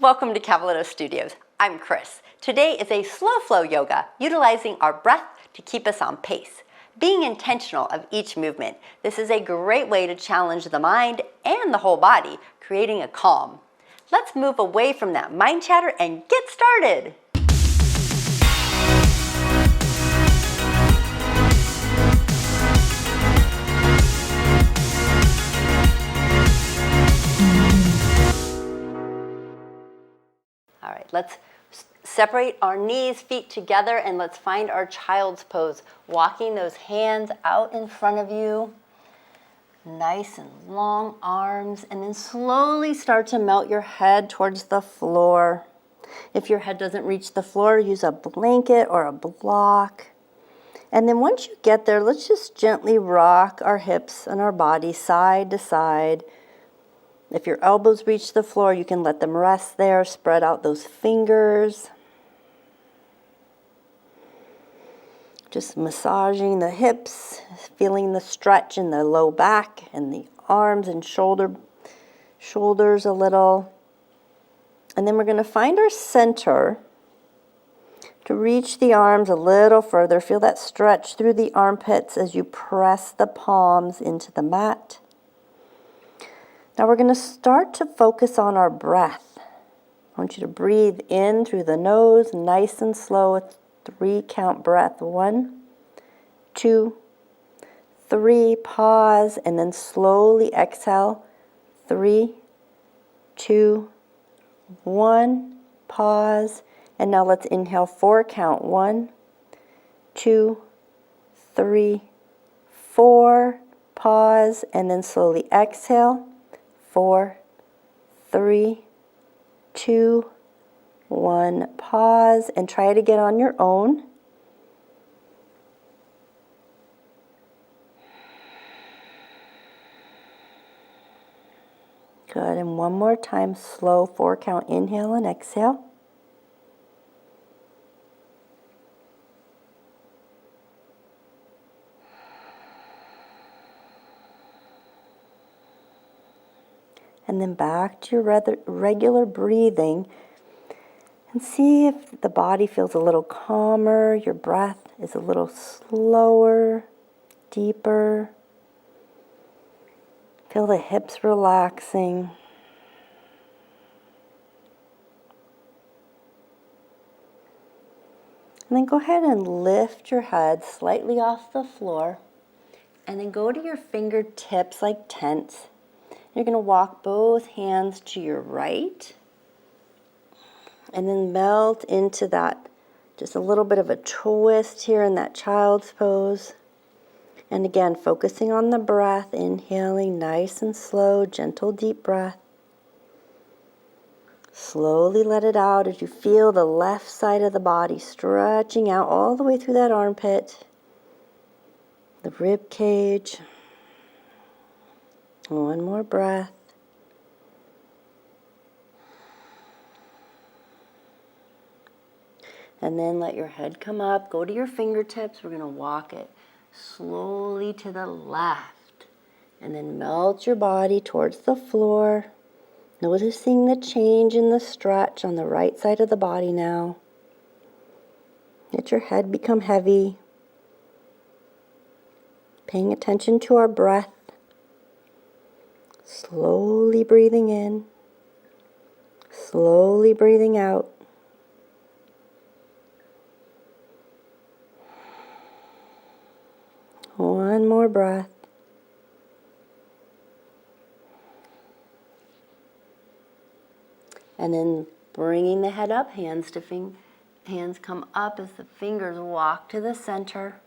Welcome to Cavaletto Studios. I'm Chris. Today is a slow flow yoga utilizing our breath to keep us on pace. Being intentional of each movement, this is a great way to challenge the mind and the whole body, creating a calm. Let's move away from that mind chatter and get started. All right, let's separate our knees, feet together, and let's find our child's pose. Walking those hands out in front of you. Nice and long arms, and then slowly start to melt your head towards the floor. If your head doesn't reach the floor, use a blanket or a block. And then once you get there, let's just gently rock our hips and our body side to side. If your elbows reach the floor, you can let them rest there. Spread out those fingers. Just massaging the hips, feeling the stretch in the low back and the arms and shoulders a little. And then we're going to find our center to reach the arms a little further. Feel that stretch through the armpits as you press the palms into the mat. Now we're going to start to focus on our breath. I want you to breathe in through the nose, nice and slow, a 3-count breath. 1, 2, 3, pause, and then slowly exhale. 3, 2, 1, pause. And now let's inhale 4 count. 1, 2, 3, 4, pause, and then slowly exhale. 4, 3, 2, 1, pause, and try it again on your own. Good, and one more time, slow 4-count inhale and exhale. And then back to your regular breathing, and see if the body feels a little calmer, your breath is a little slower, deeper. Feel the hips relaxing. And then go ahead and lift your head slightly off the floor, and then go to your fingertips like tents. You're going to walk both hands to your right and then melt into that, just a little bit of a twist here in that child's pose. And again, focusing on the breath, inhaling nice and slow, gentle, deep breath. Slowly let it out as you feel the left side of the body stretching out all the way through that armpit, the rib cage. One more breath. And then let your head come up. Go to your fingertips. We're going to walk it slowly to the left. And then melt your body towards the floor. Noticing the change in the stretch on the right side of the body now. Let your head become heavy. Paying attention to our breath. Slowly breathing in, slowly breathing out. One more breath. And then bringing the head up, hands come up as the fingers walk to the center.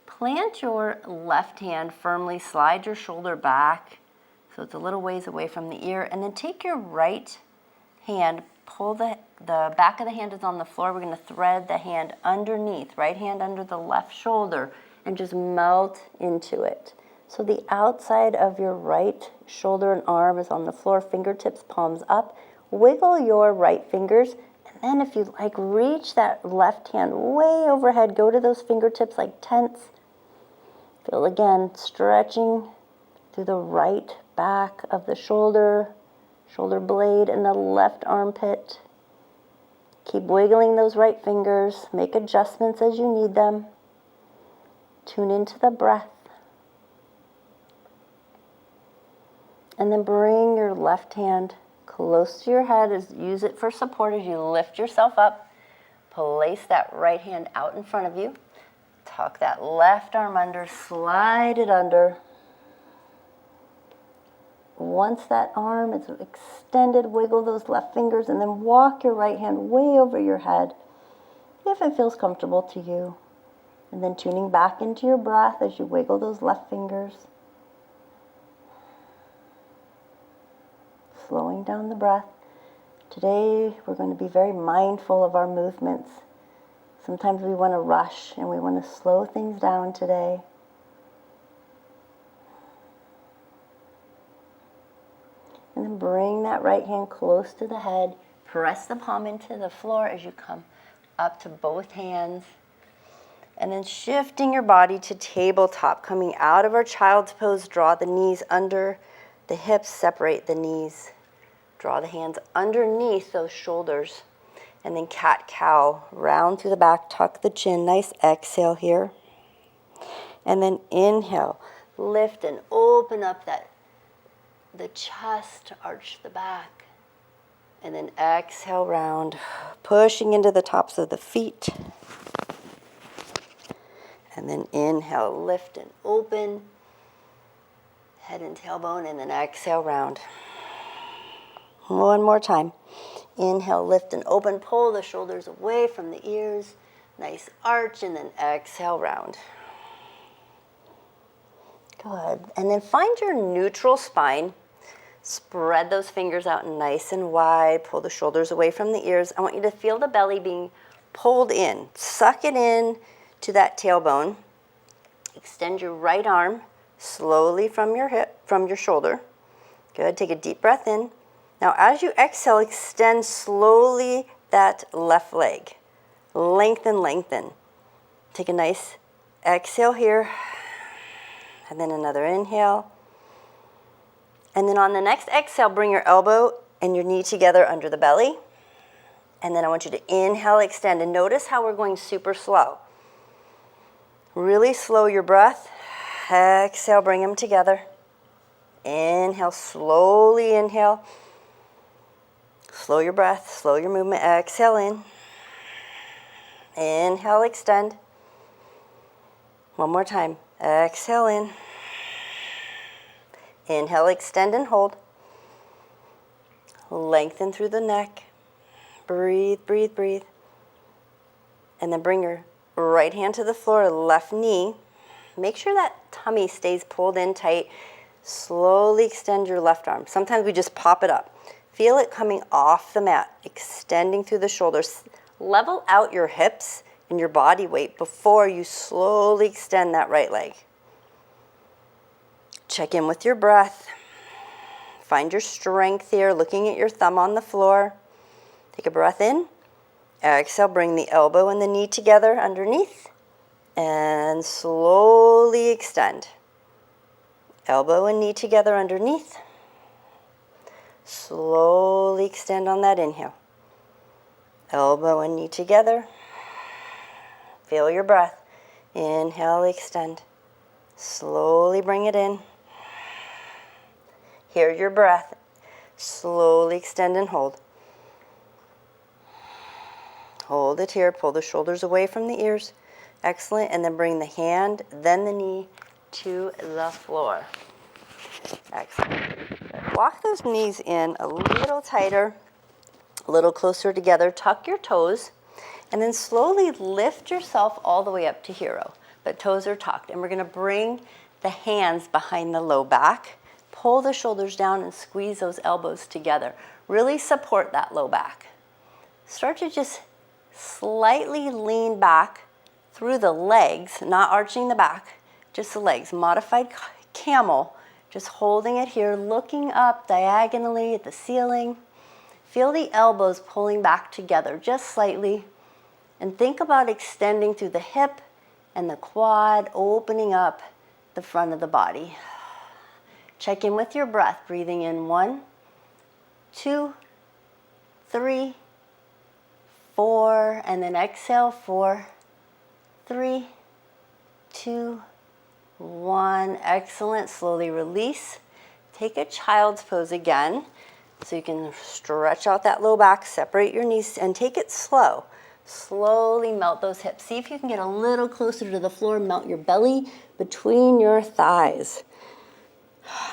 Plant your left hand firmly, slide your shoulder back. So it's a little ways away from the ear, and then take your right hand, pull the back of the hand is on the floor. We're going to thread the hand underneath, right hand under the left shoulder, and just melt into it. So the outside of your right shoulder and arm is on the floor, fingertips, palms up. Wiggle your right fingers, and then if you like, reach that left hand way overhead. Go to those fingertips like tents. Feel again, stretching through the right back of the shoulder, shoulder blade in the left armpit. Keep wiggling those right fingers. Make adjustments as you need them. Tune into the breath. And then bring your left hand close to your head. Use it for support as you lift yourself up. Place that right hand out in front of you. Tuck that left arm under. Slide it under. Once that arm is extended, wiggle those left fingers and then walk your right hand way over your head if it feels comfortable to you. And then tuning back into your breath as you wiggle those left fingers. Slowing down the breath. Today we're going to be very mindful of our movements. Sometimes we want to rush and we want to slow things down today. And then bring that right hand close to the head. Press the palm into the floor as you come up to both hands. And then shifting your body to tabletop. Coming out of our child's pose, draw the knees under the hips, separate the knees. Draw the hands underneath those shoulders. And then cat-cow, round through the back, tuck the chin. Nice exhale here. And then inhale, lift and open up the chest, arch the back. And then exhale, round, pushing into the tops of the feet. And then inhale, lift and open. Head and tailbone, and then exhale, round. One more time. Inhale, lift and open. Pull the shoulders away from the ears. Nice arch, and then exhale, round. Good. And then find your neutral spine. Spread those fingers out nice and wide. Pull the shoulders away from the ears. I want you to feel the belly being pulled in. Suck it in to that tailbone. Extend your right arm slowly from your hip, from your shoulder. Good. Take a deep breath in. Now, as you exhale, extend slowly that left leg. Lengthen, lengthen. Take a nice exhale here. And then another inhale. And then on the next exhale, bring your elbow and your knee together under the belly. And then I want you to inhale, extend. And notice how we're going super slow. Really slow your breath. Exhale, bring them together. Inhale, slowly inhale. Slow your breath, slow your movement. Exhale in. Inhale, extend. One more time. Exhale in. Inhale, extend and hold. Lengthen through the neck. Breathe, breathe, breathe. And then bring your right hand to the floor, left knee. Make sure that tummy stays pulled in tight. Slowly extend your left arm. Sometimes we just pop it up. Feel it coming off the mat, extending through the shoulders. Level out your hips and your body weight before you slowly extend that right leg. Check in with your breath. Find your strength here, looking at your thumb on the floor. Take a breath in. Exhale, bring the elbow and the knee together underneath. And slowly extend. Elbow and knee together underneath. Slowly extend on that inhale. Elbow and knee together. Feel your breath. Inhale, extend. Slowly bring it in. Hear your breath. Slowly extend and hold. Hold it here. Pull the shoulders away from the ears. Excellent. And then bring the hand, then the knee to the floor. Excellent. Walk those knees in a little tighter, a little closer together. Tuck your toes, and then slowly lift yourself all the way up to hero. But toes are tucked. And we're going to bring the hands behind the low back. Pull the shoulders down and squeeze those elbows together. Really support that low back. Start to just slightly lean back through the legs, not arching the back, just the legs. Modified camel. Just holding it here, looking up diagonally at the ceiling. Feel the elbows pulling back together just slightly. And think about extending through the hip and the quad, opening up the front of the body. Check in with your breath, breathing in 1, 2, 3, 4, and then exhale, 4, 3, 2, 1. Excellent. Slowly release. Take a child's pose again. So you can stretch out that low back, separate your knees, and take it slow. Slowly melt those hips. See if you can get a little closer to the floor. Melt your belly between your thighs.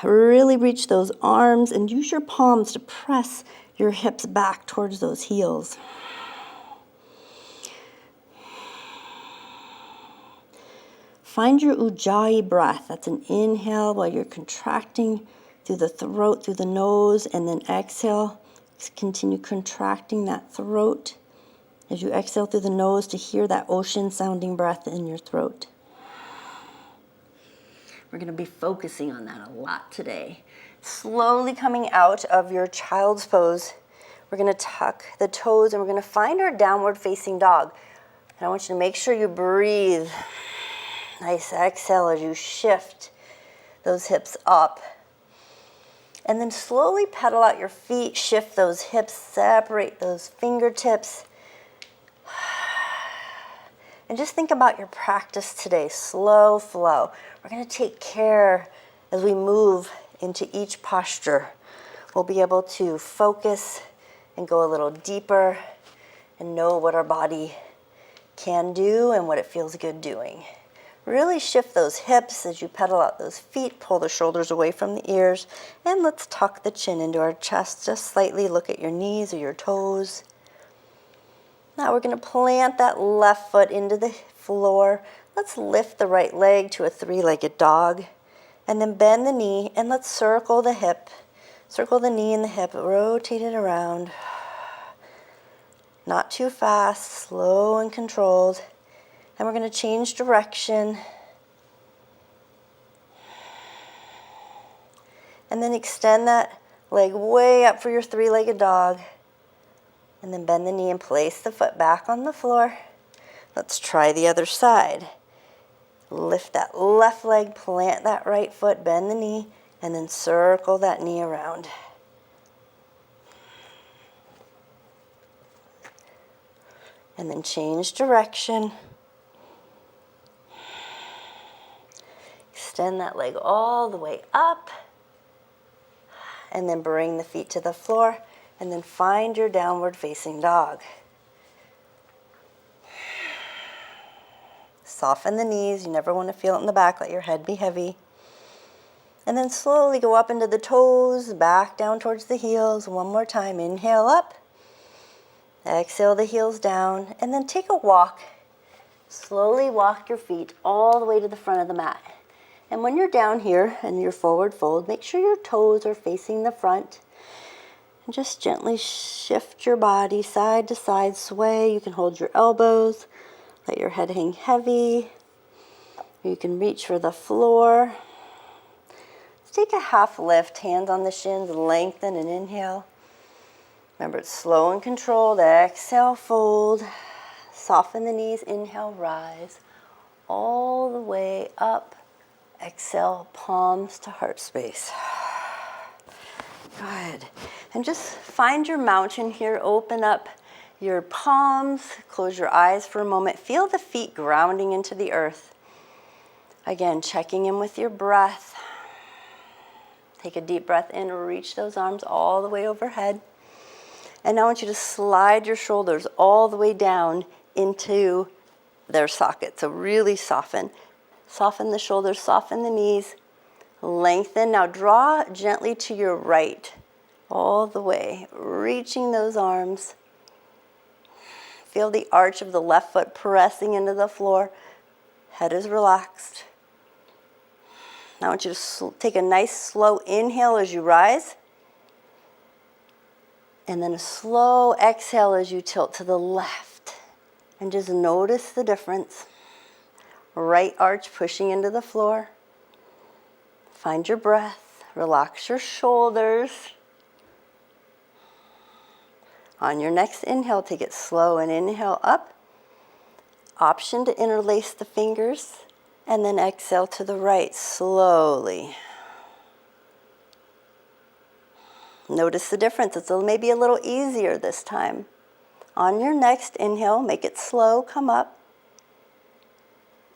Really reach those arms and use your palms to press your hips back towards those heels. Find your Ujjayi breath. That's an inhale while you're contracting through the throat, through the nose, and then exhale. Continue contracting that throat as you exhale through the nose to hear that ocean-sounding breath in your throat. We're going to be focusing on that a lot today. Slowly coming out of your child's pose, we're going to tuck the toes and we're going to find our downward facing dog. And I want you to make sure you breathe. Nice exhale as you shift those hips up. And then slowly pedal out your feet, shift those hips, separate those fingertips. And just think about your practice today, slow flow. We're going to take care as we move into each posture. We'll be able to focus and go a little deeper and know what our body can do and what it feels good doing. Really shift those hips as you pedal out those feet, pull the shoulders away from the ears, and let's tuck the chin into our chest just slightly. Look at your knees or your toes. Now we're going to plant that left foot into the floor. Let's lift the right leg to a three-legged dog, and then bend the knee, and let's circle the hip. Circle the knee and the hip, rotate it around. Not too fast, slow and controlled. And we're going to change direction. And then extend that leg way up for your three-legged dog. And then bend the knee and place the foot back on the floor. Let's try the other side. Lift that left leg, plant that right foot, bend the knee, and then circle that knee around. And then change direction. Extend that leg all the way up. And then bring the feet to the floor. And then find your downward facing dog. Soften the knees. You never want to feel it in the back. Let your head be heavy. And then slowly go up into the toes, back down towards the heels. One more time. Inhale up. Exhale the heels down. And then take a walk. Slowly walk your feet all the way to the front of the mat. And when you're down here in your forward fold, make sure your toes are facing the front. And just gently shift your body side to side, sway. You can hold your elbows, let your head hang heavy. You can reach for the floor. Let's take a half lift, hands on the shins, lengthen and inhale. Remember, it's slow and controlled. Exhale, fold. Soften the knees, inhale, rise. All the way up. Exhale, palms to heart space. Good. And just find your mountain here. Open up your palms. Close your eyes for a moment. Feel the feet grounding into the earth. Again, checking in with your breath. Take a deep breath in. Reach those arms all the way overhead. And now I want you to slide your shoulders all the way down into their socket. So really soften. Soften the shoulders, soften the knees, lengthen. Now draw gently to your right, all the way, reaching those arms. Feel the arch of the left foot pressing into the floor. Head is relaxed. Now I want you to take a nice slow inhale as you rise. And then a slow exhale as you tilt to the left. And just notice the difference. Right arch pushing into the floor. Find your breath. Relax your shoulders. On your next inhale, take it slow and inhale up. Option to interlace the fingers. And then exhale to the right slowly. Notice the difference. It's maybe a little easier this time. On your next inhale, make it slow, come up.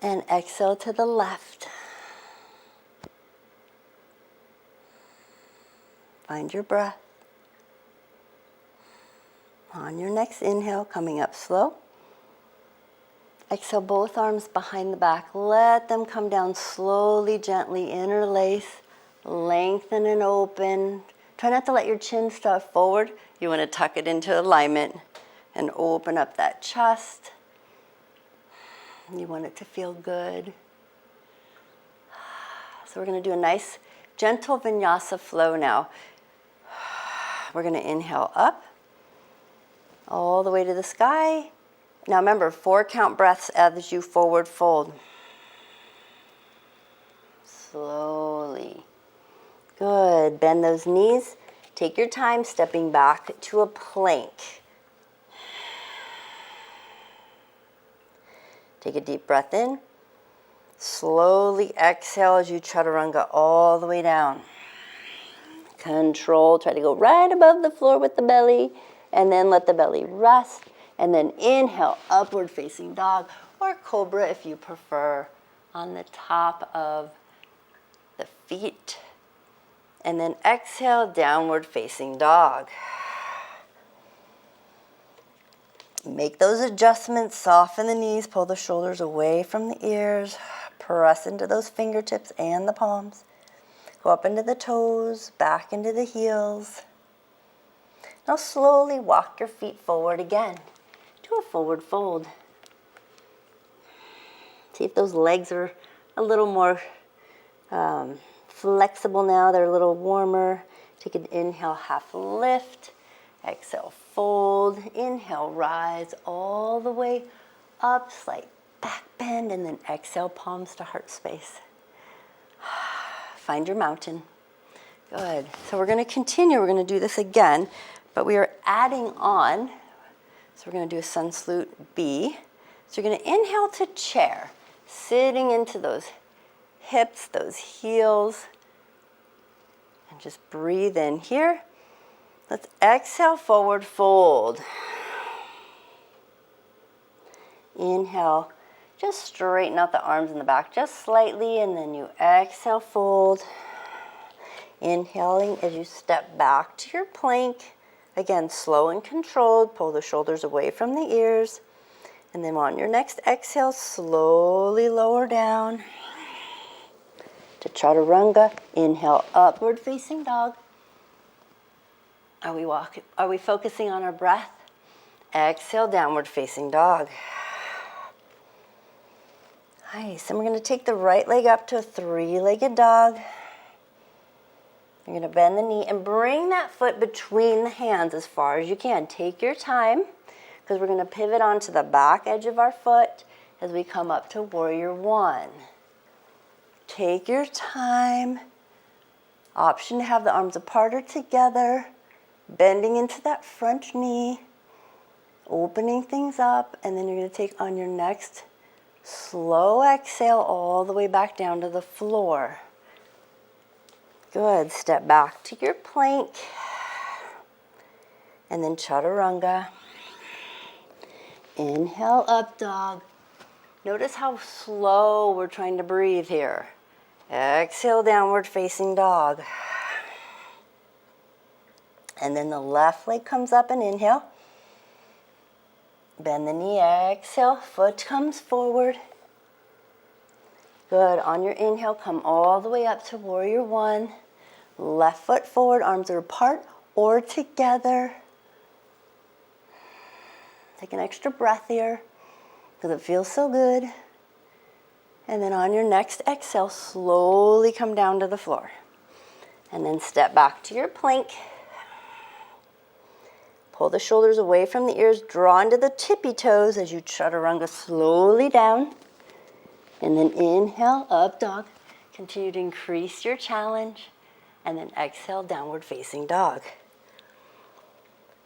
And exhale to the left. Find your breath. On your next inhale, coming up slow. Exhale, both arms behind the back. Let them come down slowly, gently, interlace, lengthen and open. Try not to let your chin stuff forward. You want to tuck it into alignment and open up that chest. You want it to feel good. So we're going to do a nice, gentle vinyasa flow now. We're going to inhale up, all the way to the sky. Now remember, 4 count breaths as you forward fold. Slowly. Good. Bend those knees. Take your time stepping back to a plank. Take a deep breath in. Slowly exhale as you chaturanga all the way down. Control. Try to go right above the floor with the belly. And then let the belly rest. And then inhale, upward facing dog or cobra if you prefer, on the top of the feet. And then exhale, downward facing dog. Make those adjustments, soften the knees, pull the shoulders away from the ears, press into those fingertips and the palms. Go up into the toes, back into the heels. Now slowly walk your feet forward again. Do a forward fold. See if those legs are a little more flexible now. They're a little warmer. Take an inhale, half lift. Exhale, fold. Inhale, rise all the way up. Slight back bend. And then exhale, palms to heart space. Find your mountain. Good. So we're going to continue. We're going to do this again. But we are adding on. So we're going to do a sun salute B. So you're going to inhale to chair, sitting into those hips, those heels. And just breathe in here. Let's exhale, forward fold. Inhale, just straighten out the arms in the back just slightly, and then you exhale, fold. Inhaling as you step back to your plank. Again, slow and controlled. Pull the shoulders away from the ears. And then on your next exhale, slowly lower down to chaturanga. Inhale, upward facing dog. Are we focusing on our breath? Exhale, downward facing dog. Nice. And we're going to take the right leg up to a 3-legged dog. You're going to bend the knee and bring that foot between the hands as far as you can. Take your time, because we're going to pivot onto the back edge of our foot as we come up to warrior 1. Take your time. Option to have the arms apart or together. Bending into that front knee. Opening things up. And then you're going to take on your next slow exhale all the way back down to the floor. Good. Step back to your plank. And then chaturanga. Inhale, up dog. Notice how slow we're trying to breathe here. Exhale, downward facing dog. And then the left leg comes up and inhale. Bend the knee, exhale, foot comes forward. Good. On your inhale, come all the way up to warrior 1. Left foot forward, arms are apart or together. Take an extra breath here because it feels so good. And then on your next exhale, slowly come down to the floor. And then step back to your plank. Pull the shoulders away from the ears, draw into the tippy toes as you chaturanga slowly down. And then inhale, up dog. Continue to increase your challenge. And then exhale, downward facing dog.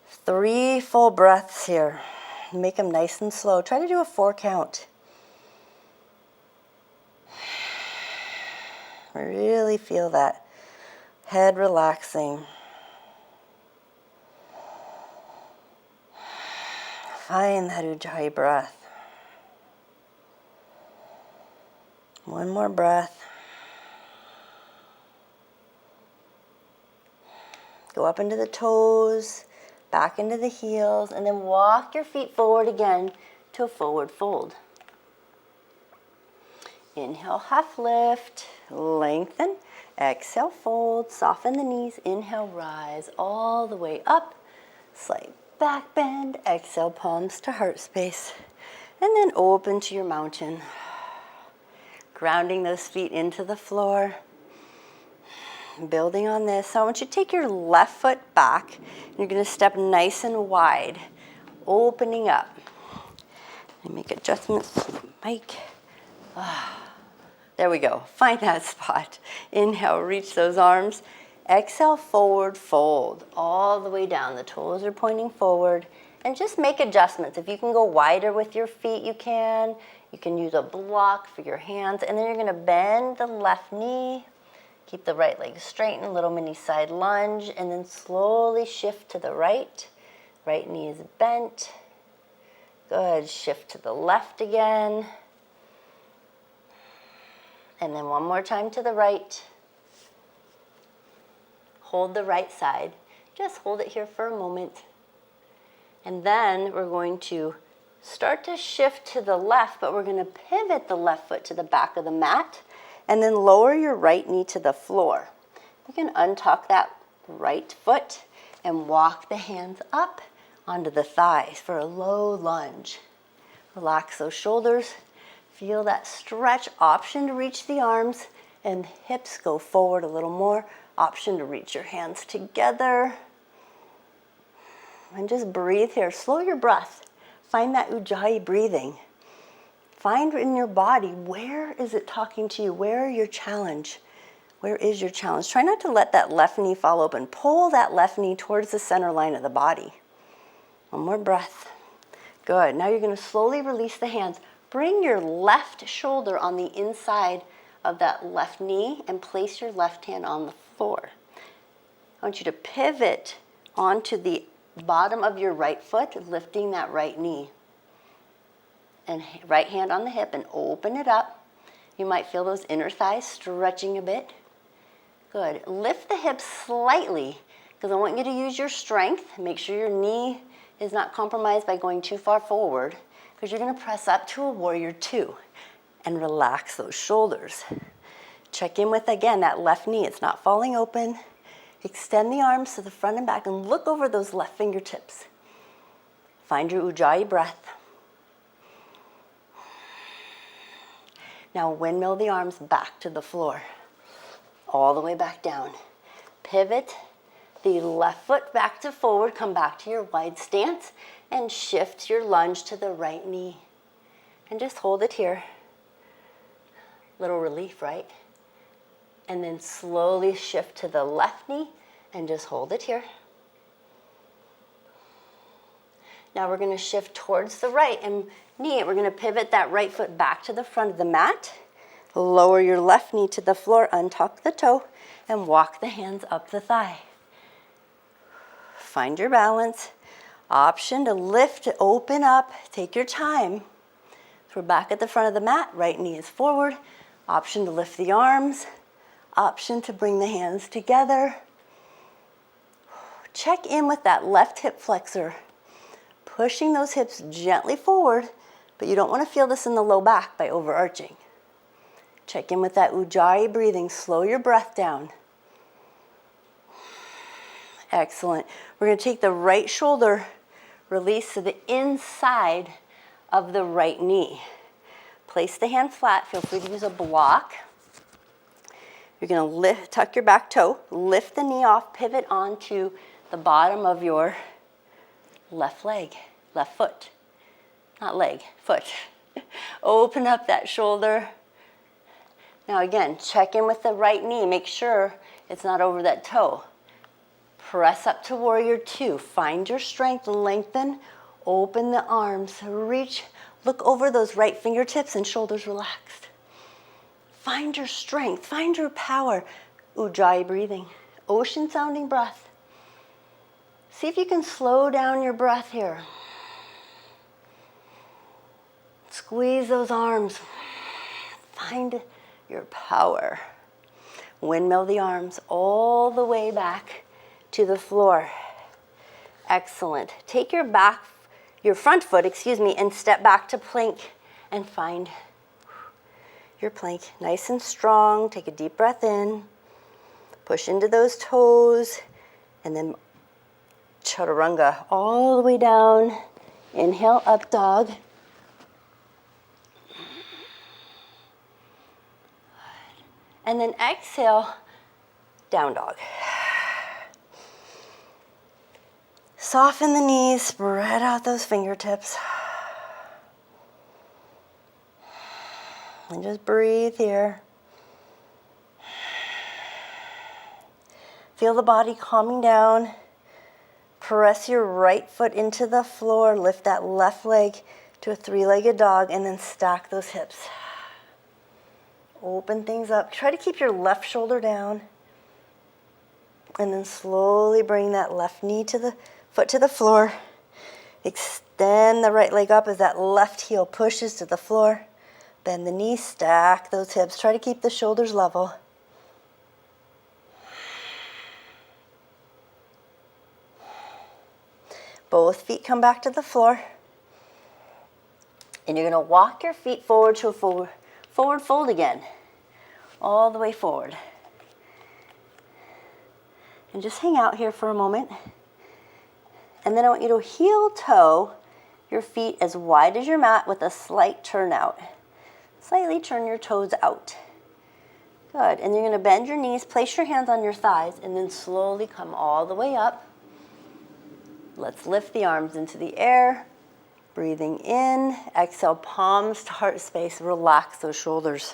3 full breaths here. Make them nice and slow. Try to do a 4 count. Really feel that head relaxing. Find that Ujjayi breath. One more breath. Go up into the toes, back into the heels, and then walk your feet forward again to a forward fold. Inhale, half lift, lengthen. Exhale, fold, soften the knees. Inhale, rise all the way up. Slight back bend. Exhale, palms to heart space. And then open to your mountain. Grounding those feet into the floor. Building on this. So I want you to take your left foot back. You're going to step nice and wide, opening up. And make adjustments to the mic. There we go. Find that spot. Inhale, reach those arms. Exhale, forward fold all the way down. The toes are pointing forward. And just make adjustments. If you can go wider with your feet, you can. You can use a block for your hands. And then you're going to bend the left knee. Keep the right leg straightened, little mini side lunge, and then slowly shift to the right. Right knee is bent. Good, shift to the left again. And then one more time to the right. Hold the right side. Just hold it here for a moment. And then we're going to start to shift to the left, but we're going to pivot the left foot to the back of the mat. And then lower your right knee to the floor. You can untuck that right foot and walk the hands up onto the thighs for a low lunge. Relax those shoulders. Feel that stretch. Option to reach the arms and hips go forward a little more. Option to reach your hands together. And just breathe here. Slow your breath. Find that Ujjayi breathing. Find in your body, where is it talking to you? Where are your challenge? Where is your challenge? Try not to let that left knee fall open. Pull that left knee towards the center line of the body. One more breath. Good. Now you're going to slowly release the hands. Bring your left shoulder on the inside of that left knee and place your left hand on the floor. I want you to pivot onto the bottom of your right foot, lifting that right knee. And right hand on the hip and open it up. You might feel those inner thighs stretching a bit. Good. Lift the hips slightly because I want you to use your strength. Make sure your knee is not compromised by going too far forward because you're going to press up to a warrior two and relax those shoulders. Check in with, again, that left knee. It's not falling open. Extend the arms to the front and back and look over those left fingertips. Find your Ujjayi breath. Now windmill the arms back to the floor, all the way back down. Pivot the left foot back to forward, come back to your wide stance, and shift your lunge to the right knee. And just hold it here. Little relief, right? And then slowly shift to the left knee, and just hold it here. Now we're going to shift towards the right and knee. We're going to pivot that right foot back to the front of the mat. Lower your left knee to the floor, untuck the toe, and walk the hands up the thigh. Find your balance. Option to lift, open up, take your time. So we're back at the front of the mat. Right knee is forward. Option to lift the arms. Option to bring the hands together. Check in with that left hip flexor. Pushing those hips gently forward, but you don't want to feel this in the low back by overarching. Check in with that Ujjayi breathing. Slow your breath down. Excellent. We're going to take the right shoulder, release to the inside of the right knee. Place the hand flat. Feel free to use a block. You're going to tuck your back toe, lift the knee off, pivot onto the bottom of your left leg, left foot, not leg, foot. Open up that shoulder. Now again, check in with the right knee. Make sure it's not over that toe. Press up to warrior two. Find your strength, lengthen, open the arms, reach, look over those right fingertips and shoulders relaxed. Find your strength, find your power. Ujjayi breathing, ocean sounding breath. See if you can slow down your breath here. Squeeze those arms. Find your power. Windmill the arms all the way back to the floor. Excellent. Take your front foot, and step back to plank and find your plank nice and strong. Take a deep breath in. Push into those toes and then chaturanga all the way down. Inhale, up dog. And then exhale, down dog. Soften the knees, spread out those fingertips. And just breathe here. Feel the body calming down. Press your right foot into the floor. Lift that left leg to a three-legged dog and then stack those hips. Open things up. Try to keep your left shoulder down. And then slowly bring that left knee to the foot to the floor. Extend the right leg up as that left heel pushes to the floor. Bend the knee, stack those hips. Try to keep the shoulders level. Both feet come back to the floor. And you're going to walk your feet forward to a forward fold again. All the way forward. And just hang out here for a moment. And then I want you to heel toe your feet as wide as your mat with a slight turn out. Slightly turn your toes out. Good. And you're going to bend your knees, place your hands on your thighs, and then slowly come all the way up. Let's lift the arms into the air. Breathing in. Exhale, palms to heart space. Relax those shoulders.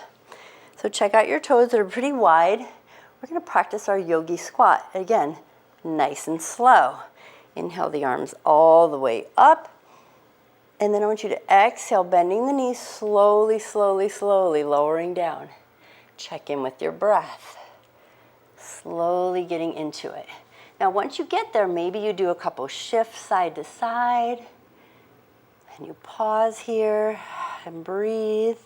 So check out your toes that are pretty wide. We're going to practice our yogi squat. Again, nice and slow. Inhale the arms all the way up. And then I want you to exhale, bending the knees slowly, slowly, slowly, lowering down. Check in with your breath. Slowly getting into it. Now, once you get there, maybe you do a couple shifts side to side. And you pause here and breathe.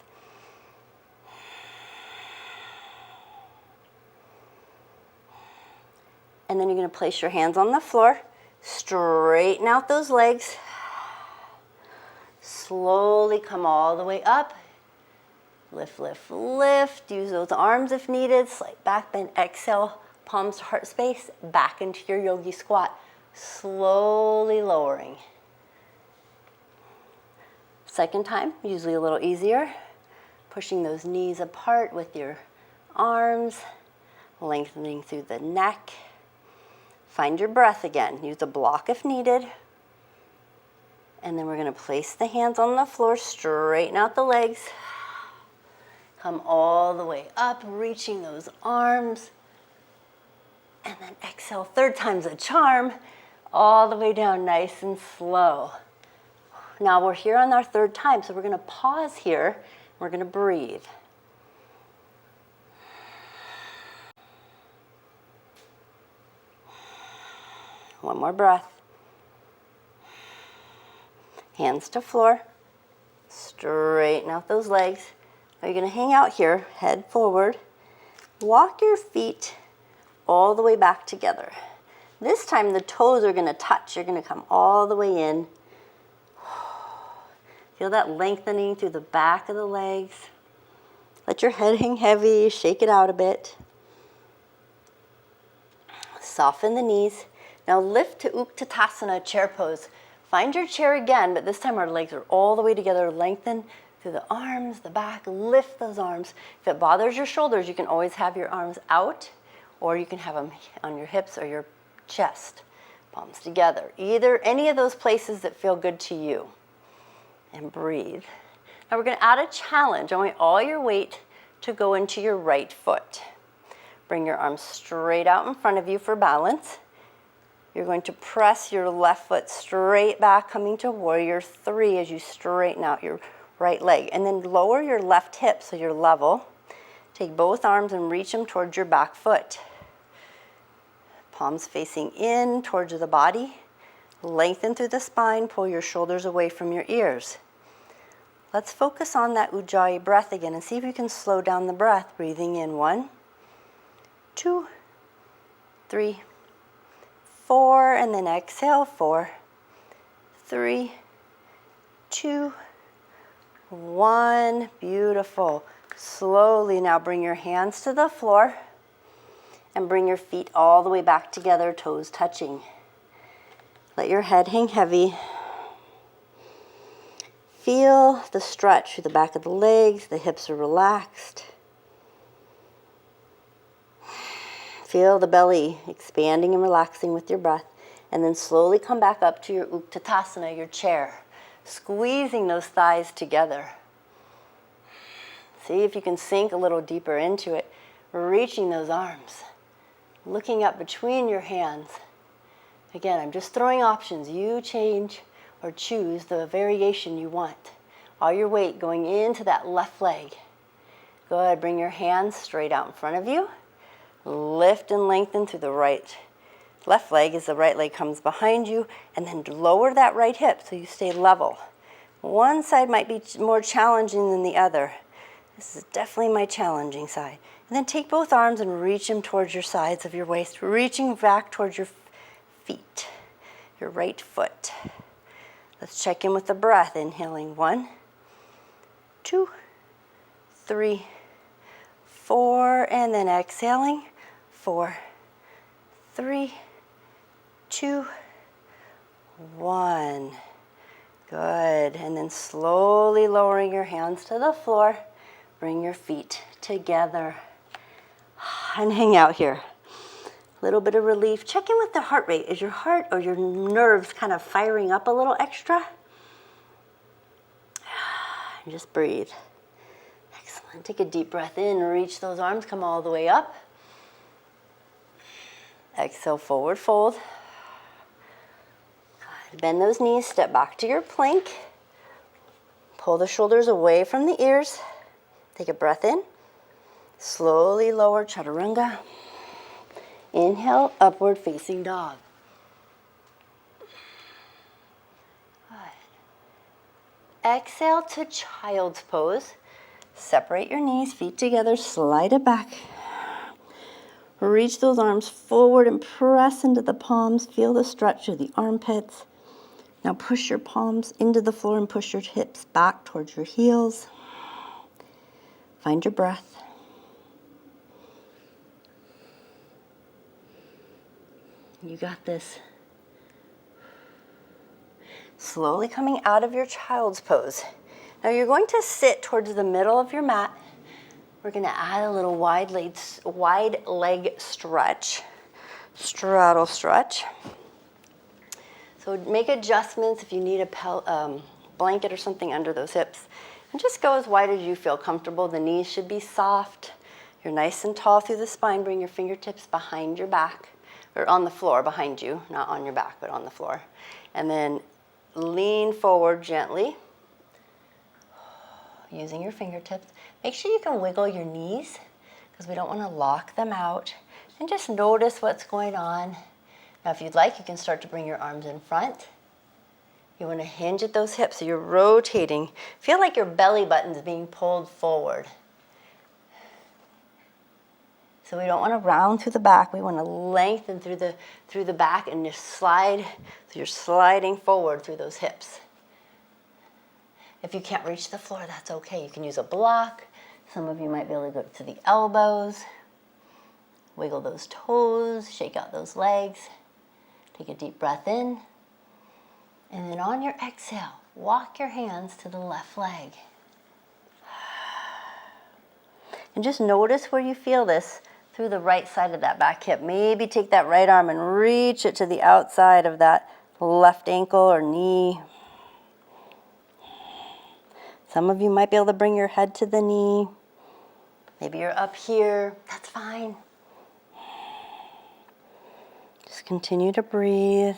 And then you're going to place your hands on the floor. Straighten out those legs. Slowly come all the way up. Lift, lift, lift. Use those arms if needed. Slight back bend. Exhale, palms to heart space. Back into your yogi squat. Slowly lowering. Second time, usually a little easier. Pushing those knees apart with your arms. Lengthening through the neck. Find your breath again. Use a block if needed. And then we're going to place the hands on the floor, straighten out the legs. Come all the way up, reaching those arms. And then exhale, third time's a charm. All the way down, nice and slow. Now we're here on our third time, so we're going to pause here. We're going to breathe. One more breath. Hands to floor. Straighten out those legs. Now you're going to hang out here, head forward. Walk your feet all the way back together. This time the toes are going to touch. You're going to come all the way in. Feel that lengthening through the back of the legs. Let your head hang heavy. Shake it out a bit. Soften the knees. Now lift to Utkatasana, chair pose. Find your chair again, but this time our legs are all the way together. Lengthen through the arms, the back. Lift those arms. If it bothers your shoulders, you can always have your arms out, or you can have them on your hips or your chest. Palms together. Any of those places that feel good to you. And breathe. Now we're going to add a challenge. I want all your weight to go into your right foot. Bring your arms straight out in front of you for balance. You're going to press your left foot straight back, coming to warrior three as you straighten out your right leg. And then lower your left hip so you're level. Take both arms and reach them towards your back foot. Palms facing in towards the body. Lengthen through the spine. Pull your shoulders away from your ears. Let's focus on that Ujjayi breath again and see if you can slow down the breath. Breathing in 1, 2, 3, 4, and then exhale 4, 3, 2, 1. Beautiful. Slowly now bring your hands to the floor and bring your feet all the way back together, toes touching. Let your head hang heavy. Feel the stretch through the back of the legs. The hips are relaxed. Feel the belly expanding and relaxing with your breath. And then slowly come back up to your Utkatasana, your chair. Squeezing those thighs together. See if you can sink a little deeper into it. Reaching those arms. Looking up between your hands. Again, I'm just throwing options. You change or choose the variation you want. All your weight going into that left leg. Good. Bring your hands straight out in front of you. Lift and lengthen through the right. Left leg as the right leg comes behind you, and then lower that right hip so you stay level. One side might be more challenging than the other. This is definitely my challenging side. And then take both arms and reach them towards your sides of your waist, reaching back towards your feet, your right foot. Let's check in with the breath. Inhaling 1, 2, 3, 4, and then exhaling 4, 3, 2, 1. Good. And then slowly lowering your hands to the floor. Bring your feet together. And hang out here. A little bit of relief. Check in with the heart rate. Is your heart or your nerves kind of firing up a little extra? And just breathe. Excellent. Take a deep breath in. Reach those arms. Come all the way up. Exhale, forward fold. Bend those knees. Step back to your plank. Pull the shoulders away from the ears. Take a breath in. Slowly lower chaturanga. Inhale, upward facing dog. Good. Exhale to child's pose. Separate your knees, feet together, slide it back. Reach those arms forward and press into the palms. Feel the stretch of the armpits. Now push your palms into the floor and push your hips back towards your heels. Find your breath. You got this. Slowly coming out of your child's pose. Now you're going to sit towards the middle of your mat. We're going to add a little wide leg stretch, straddle stretch. So make adjustments if you need a blanket or something under those hips. And just go as wide as you feel comfortable. The knees should be soft. You're nice and tall through the spine. Bring your fingertips behind your back, or on the floor behind you, not on your back, but on the floor. And then lean forward gently, using your fingertips. Make sure you can wiggle your knees, because we don't want to lock them out. And just notice what's going on. Now, if you'd like, you can start to bring your arms in front. You want to hinge at those hips, so you're rotating. Feel like your belly button's being pulled forward. So we don't want to round through the back. We want to lengthen through the back and just slide. So you're sliding forward through those hips. If you can't reach the floor, that's okay. You can use a block. Some of you might be able to go to the elbows. Wiggle those toes, shake out those legs. Take a deep breath in. And then on your exhale, walk your hands to the left leg. And just notice where you feel this through the right side of that back hip. Maybe take that right arm and reach it to the outside of that left ankle or knee. Some of you might be able to bring your head to the knee. Maybe you're up here. That's fine. Just continue to breathe.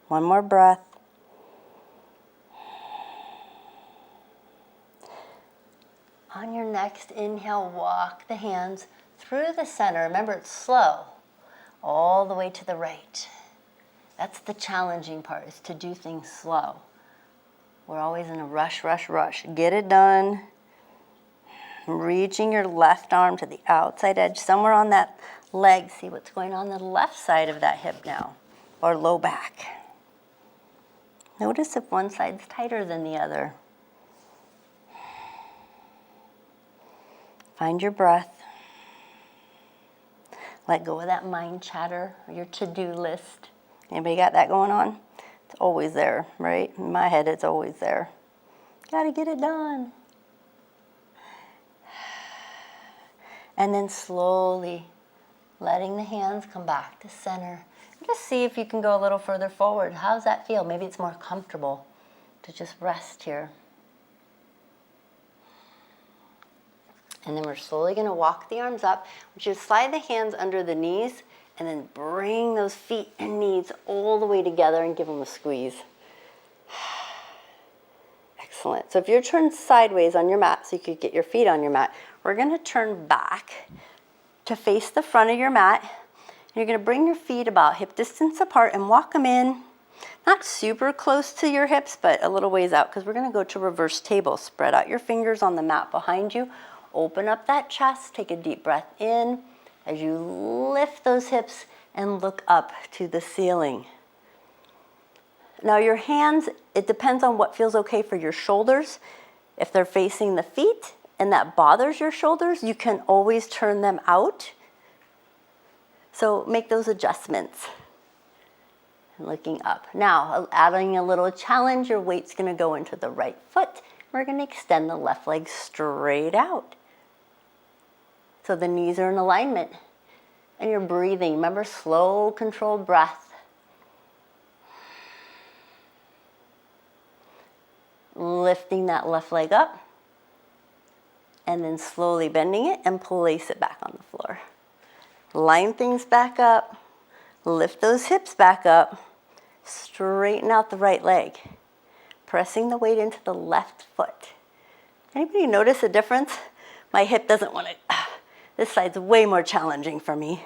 One more breath. On your next inhale, walk the hands through the center. Remember, it's slow, all the way to the right. That's the challenging part, is to do things slow. We're always in a rush, rush, rush. Get it done. Reaching your left arm to the outside edge, somewhere on that leg. See what's going on the left side of that hip now, or low back. Notice if one side's tighter than the other. Find your breath. Let go of that mind chatter or your to-do list. Anybody got that going on? It's always there, right? In my head, it's always there. Gotta get it done. And then slowly letting the hands come back to center. Just see if you can go a little further forward. How does that feel? Maybe it's more comfortable to just rest here. And then we're slowly going to walk the arms up. We should slide the hands under the knees and then bring those feet and knees all the way together and give them a squeeze. Excellent. So if you're turned sideways on your mat, so you could get your feet on your mat, we're going to turn back to face the front of your mat. And you're going to bring your feet about hip distance apart and walk them in, not super close to your hips, but a little ways out, because we're going to go to reverse table. Spread out your fingers on the mat behind you. Open up that chest. Take a deep breath in as you lift those hips and look up to the ceiling. Now your hands, it depends on what feels okay for your shoulders. If they're facing the feet and that bothers your shoulders, you can always turn them out. So make those adjustments. And looking up. Now, adding a little challenge, your weight's going to go into the right foot. We're going to extend the left leg straight out. So the knees are in alignment. And you're breathing. Remember, slow, controlled breath. Lifting that left leg up. And then slowly bending it and place it back on the floor. Line things back up. Lift those hips back up. Straighten out the right leg. Pressing the weight into the left foot. Anybody notice a difference? My hip doesn't want to. This side's way more challenging for me,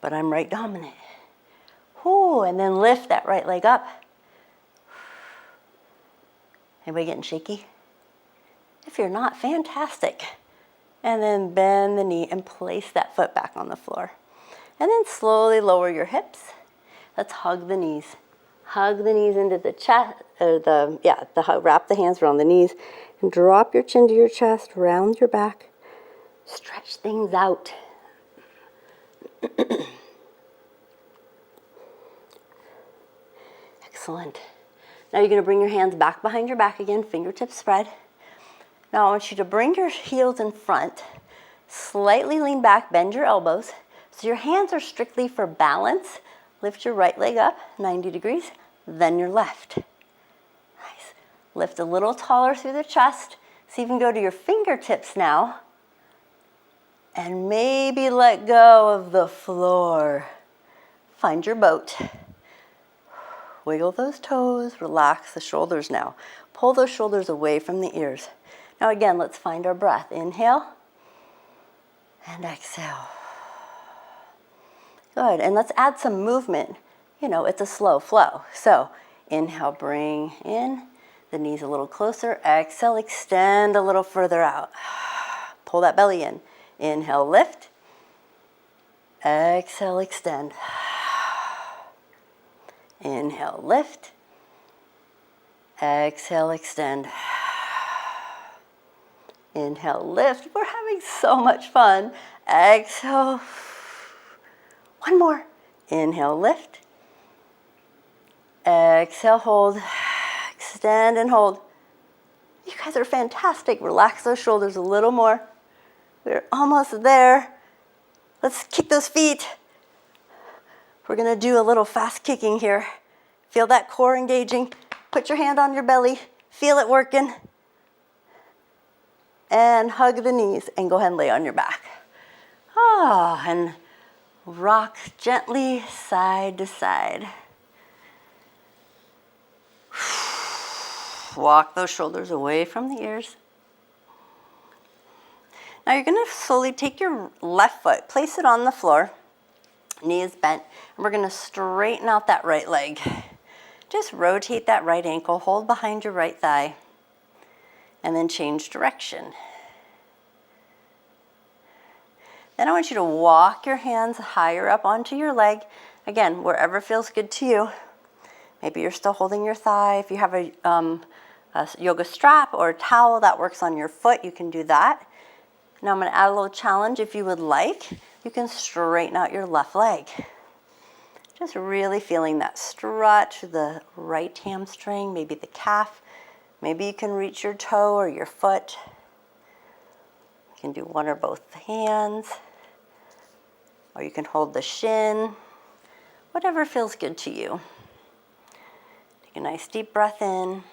but I'm right dominant. Whoo, and then lift that right leg up. Anybody getting shaky? If you're not, fantastic. And then bend the knee and place that foot back on the floor. And then slowly lower your hips. Let's hug the knees. Hug the knees into the chest, wrap the hands around the knees and drop your chin to your chest, round your back. Stretch things out. Excellent. Now you're going to bring your hands back behind your back again, fingertips spread. Now I want you to bring your heels in front, slightly lean back, bend your elbows. So your hands are strictly for balance. Lift your right leg up 90 degrees, then your left. Nice. Lift a little taller through the chest. So you can go to your fingertips now. And maybe let go of the floor. Find your boat. Wiggle those toes, relax the shoulders now. Pull those shoulders away from the ears. Now again, let's find our breath. Inhale and exhale. Good, and let's add some movement. You know, it's a slow flow. So inhale, bring in, the knees a little closer. Exhale, extend a little further out. Pull that belly in. Inhale, lift. Exhale, extend. Inhale, lift. Exhale, extend. Inhale, lift. We're having so much fun. Exhale. One more. Inhale, lift. Exhale, hold. Extend and hold. You guys are fantastic. Relax those shoulders a little more. We're almost there. Let's kick those feet. We're going to do a little fast kicking here. Feel that core engaging. Put your hand on your belly. Feel it working. And hug the knees and go ahead and lay on your back. And rock gently side to side. Walk those shoulders away from the ears. Now you're going to slowly take your left foot, place it on the floor, knee is bent, and we're going to straighten out that right leg. Just rotate that right ankle, hold behind your right thigh, and then change direction. Then I want you to walk your hands higher up onto your leg. Again, wherever feels good to you. Maybe you're still holding your thigh. If you have a yoga strap or a towel that works on your foot, you can do that. Now I'm going to add a little challenge. If you would like, you can straighten out your left leg. Just really feeling that stretch, the right hamstring, maybe the calf. Maybe you can reach your toe or your foot. You can do one or both hands. Or you can hold the shin. Whatever feels good to you. Take a nice deep breath in.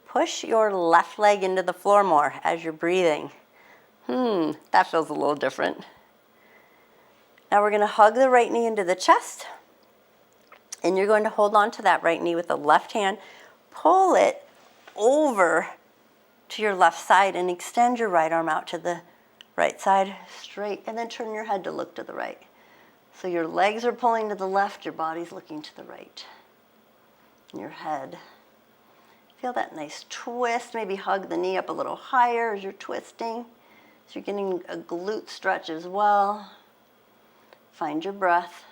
Push your left leg into the floor more as you're breathing. That feels a little different. Now we're going to hug the right knee into the chest. And you're going to hold on to that right knee with the left hand. Pull it over to your left side and extend your right arm out to the right side straight. And then turn your head to look to the right. So your legs are pulling to the left, your body's looking to the right. And your head. Feel that nice twist. Maybe hug the knee up a little higher as you're twisting. So you're getting a glute stretch as well. Find your breath.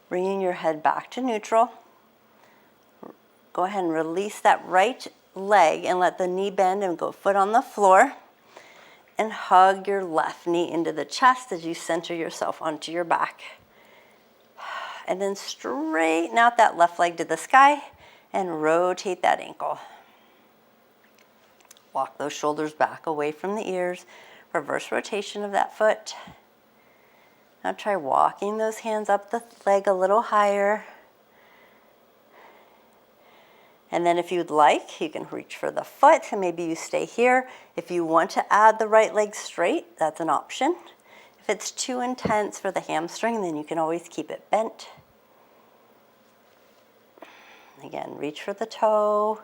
Bringing your head back to neutral. Go ahead and release that right leg and let the knee bend and go foot on the floor. And hug your left knee into the chest as you center yourself onto your back. And then straighten out that left leg to the sky and rotate that ankle. Walk those shoulders back away from the ears. Reverse rotation of that foot. Now try walking those hands up the leg a little higher. And then if you'd like, you can reach for the foot and maybe you stay here. If you want to add the right leg straight, that's an option. If it's too intense for the hamstring, then you can always keep it bent. Again, reach for the toe.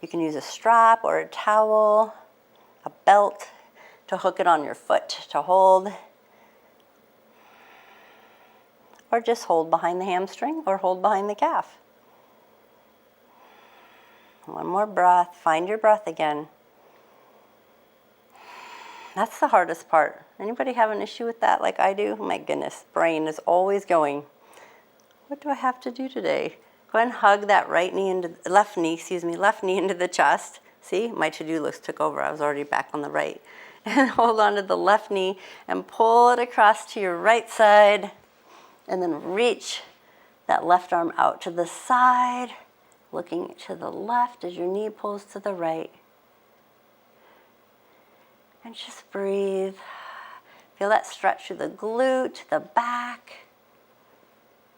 You can use a strap or a towel, a belt to hook it on your foot to hold. Or just hold behind the hamstring or hold behind the calf. One more breath. Find your breath again. That's the hardest part. Anybody have an issue with that like I do? My goodness, brain is always going. What do I have to do today? Go ahead and hug that left knee into the chest. See, my to-do list took over. I was already back on the right. And hold on to the left knee and pull it across to your right side. And then reach that left arm out to the side, looking to the left as your knee pulls to the right. And just breathe. Feel that stretch through the glute, the back.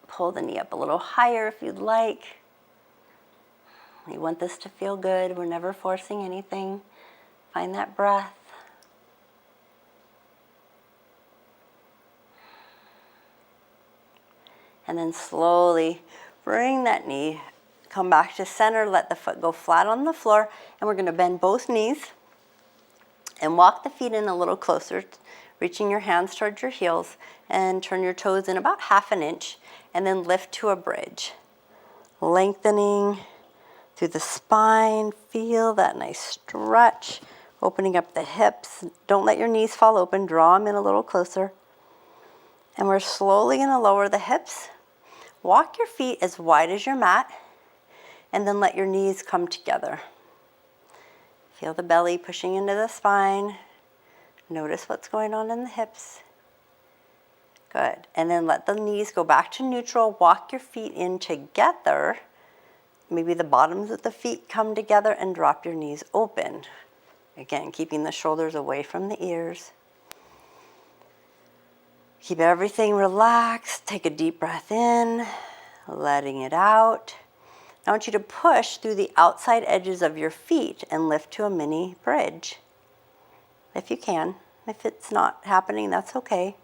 Pull the knee up a little higher if you'd like. You want this to feel good. We're never forcing anything. Find that breath. And then slowly bring that knee, come back to center, let the foot go flat on the floor, and we're going to bend both knees and walk the feet in a little closer, reaching your hands towards your heels, and turn your toes in about 1/2 inch, and then lift to a bridge. Lengthening through the spine, feel that nice stretch, opening up the hips. Don't let your knees fall open, draw them in a little closer. And we're slowly going to lower the hips. Walk your feet as wide as your mat, and then let your knees come together. Feel the belly pushing into the spine. Notice what's going on in the hips. Good. And then let the knees go back to neutral. Walk your feet in together. Maybe the bottoms of the feet come together and drop your knees open. Again, keeping the shoulders away from the ears. Keep everything relaxed. Take a deep breath in, letting it out. I want you to push through the outside edges of your feet and lift to a mini bridge. If you can. If it's not happening, that's okay.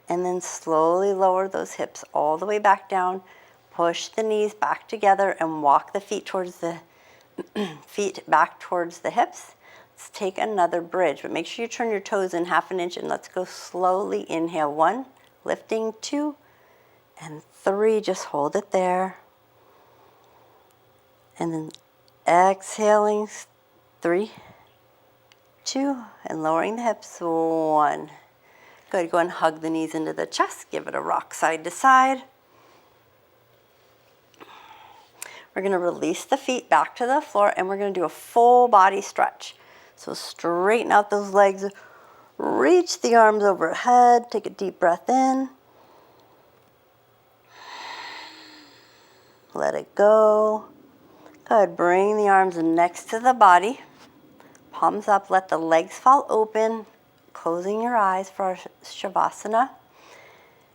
And then slowly lower those hips all the way back down. Push the knees back together and walk the feet towards the feet back towards the hips. Let's take another bridge, but make sure you turn your toes in 1/2 inch and let's go slowly. Inhale 1, Lifting 2 and 3, just hold it there. And then exhaling 3, 2, and lowering the hips 1. Good, go and hug the knees into the chest, give it a rock side to side. We're going to release the feet back to the floor and we're going to do a full body stretch. So straighten out those legs, reach the arms overhead, take a deep breath in. Let it go. Good, bring the arms next to the body. Palms up, let the legs fall open, closing your eyes for our Shavasana.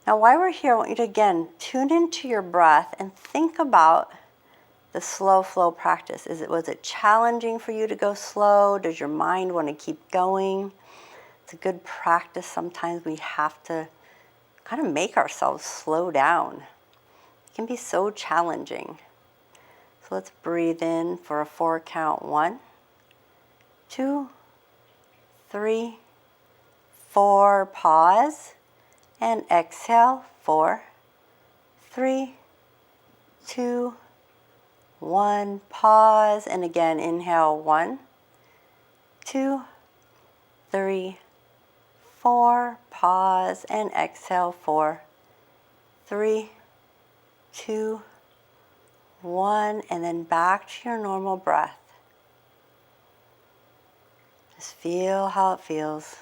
Now while we're here, I want you to again tune into your breath and think about the slow flow practice. Was it challenging for you to go slow? Does your mind want to keep going? It's a good practice. Sometimes we have to kind of make ourselves slow down. It can be so challenging. So let's breathe in for a 4 count. 1, 2, 3, 4. Pause and exhale. 4, 3, 2, 1. Pause and again inhale. 1, 2, 3, 4. Pause and exhale. 4, 3, 2, 1. And then back to your normal breath. Just feel how it feels.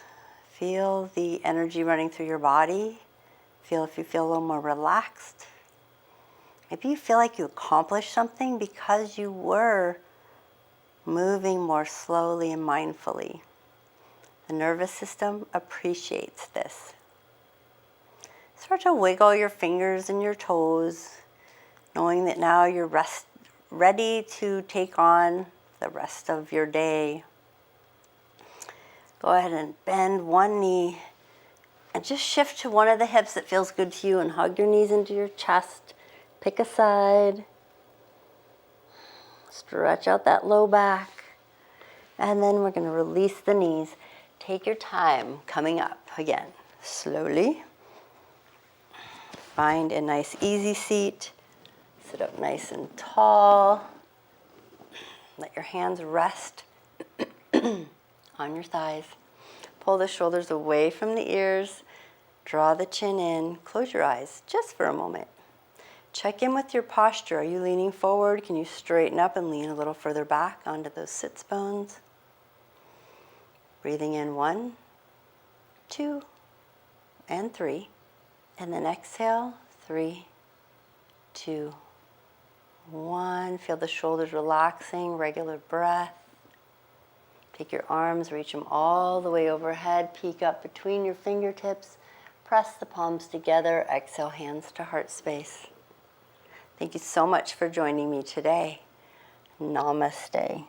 Feel the energy running through your body. Feel if you feel a little more relaxed. Maybe you feel like you accomplished something because you were moving more slowly and mindfully. The nervous system appreciates this. Start to wiggle your fingers and your toes, knowing that now you're ready to take on the rest of your day. Go ahead and bend one knee and just shift to one of the hips that feels good to you and hug your knees into your chest. Pick a side. Stretch out that low back. And then we're going to release the knees. Take your time coming up again, slowly. Find a nice easy seat. Sit up nice and tall. Let your hands rest on your thighs. Pull the shoulders away from the ears. Draw the chin in. Close your eyes just for a moment. Check in with your posture. Are you leaning forward? Can you straighten up and lean a little further back onto those sits bones? Breathing in 1, 2, and 3. And then exhale, 3, 2, 1. Feel the shoulders relaxing, regular breath. Take your arms, reach them all the way overhead. Peek up between your fingertips. Press the palms together. Exhale, hands to heart space. Thank you so much for joining me today. Namaste.